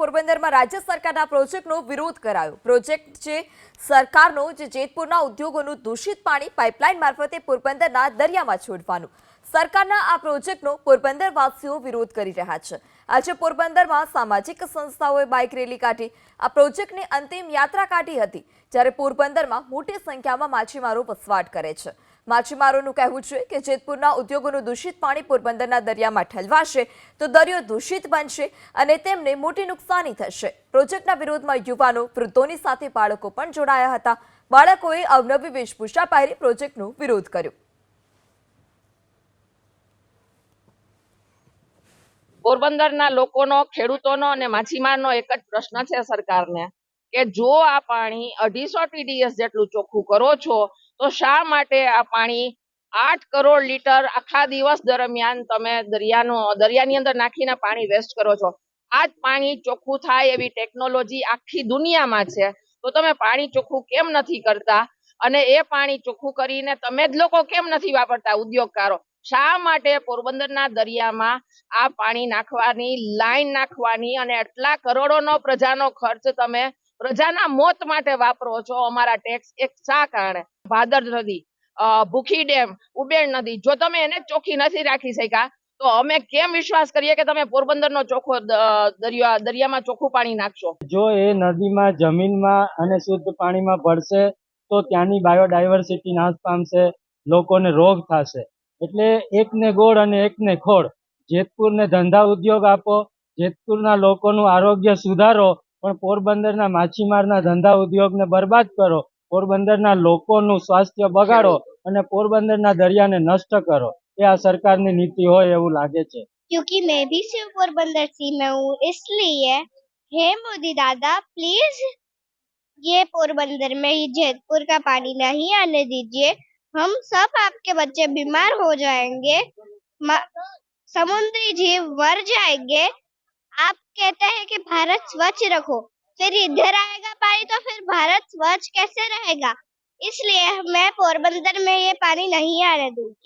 પોરબંદરમાં રાજ્ય સરકારના પ્રોજેક્ટનો વિરોધ કરાયો। પ્રોજેક્ટ છે સરકારનો જે જેતપુરના ઉદ્યોગોનું દૂષિત પાણી પાઇપલાઇન મારફતે પોરબંદરના દરિયામાં છોડવાનું। સરકારના આ પ્રોજેક્ટનો પોરબંદરવાસીઓ વિરોધ કરી રહ્યા છે। આજે પોરબંદરમાં સામાજિક સંસ્થાઓએ બાઇક રેલી કાઢી આ પ્રોજેક્ટની અંતિમ યાત્રા કાઢી હતી, જ્યારે પોરબંદરમાં મોટી સંખ્યામાં માછીમારો વસવાટ કરે છે। માછીમારોનું કહેવું છે કે જેતપુરના ઉદ્યોગોનું દૂષિત પાણી પોરબંદરના દરિયામાં ઠલવાશે તો દરિયો દૂષિત બનશે અને તેમને મોટી નુકસાની થશે। પ્રોજેક્ટના વિરોધમાં યુવાનો, વૃદ્ધોની સાથે બાળકો પણ જોડાયા હતા। બાળકોએ અવનવી વેશભૂષા પહેરી પ્રોજેક્ટનો વિરોધ કર્યો। પોરબંદરના લોકોનો, ખેડૂતોનો અને માછીમારનો એક જ પ્રશ્ન છે સરકારને કે જો આ પાણી 250 TDS જેટલું ચોખ્ખું કરો છો તો શા માટે આ પાણી 8 કરોડ લીટર આખા દિવસ દરમિયાન તમે દરિયાની અંદર નાખીને પાણી વેસ્ટ કરો છો। આ જ પાણી ચોખ્ખું થાય એવી ટેકનોલોજી આખી દુનિયામાં છે, તો તમે પાણી ચોખ્ખું કેમ નથી કરતા? અને એ પાણી ચોખ્ખું કરીને તમે જ લોકો કેમ નથી વાપરતા, ઉદ્યોગકારો? શા માટે પોરબંદરના દરિયામાં આ પાણી નાખવાની, લાઈન નાખવાની અને આટલા કરોડોનો પ્રજાનો ખર્ચ તમે પ્રજાના મોત માટે વાપરો છો? અમારા ટેક્સ એક શા કારણે? ભાદર નદી, ભૂખી ડેમ, ઉબેણ નદી, જો તમે એને ચોખ્ખી નથી રાખી શક્યા તો અમે કેમ વિશ્વાસ કરીએ કે તમે પોરબંદરનો ચોખ્ખો દરિયામાં ચોખ્ખું પાણી નાખશો? જો એ નદીમાં, જમીનમાં અને શુદ્ધ પાણીમાં ભળશે તો ત્યાંની બાયોડાયવર્સિટી નાશ પામશે, લોકોને રોગ થશે। એટલે એકને ગોળ અને એકને ખોળ। જેતપુરને ધંધા ઉદ્યોગ આપો, જેતપુરના લોકોનું આરોગ્ય સુધારો, પણ પોરબંદરના માછીમારના ધંધા ઉદ્યોગને બરબાદ કરો, પોરબંદરના લોકોનું સ્વાસ્થ્ય બગાડો અને પોરબંદરના દરિયાને નષ્ટ કરો। એ આ सरकारની नीति હોય એવું લાગે છે। क्योंकि मैं भी सिर्फ पोरबंदर से मैं हूँ, इसलिए हे मोदी दादा प्लीज ये पोरबंदर में ही जेतपुर का पानी नहीं आने दीजिए। हम सब आपके बच्चे बीमार हो जाएंगे, समुद्री जीव मर जाएंगे। आप कहते हैं कि भारत स्वच्छ रखो, फिर इधर आएगा पानी तो फिर भारत स्वच्छ कैसे रहेगा? इसलिए मैं पोरबंदर में ये पानी नहीं आने दूंगी।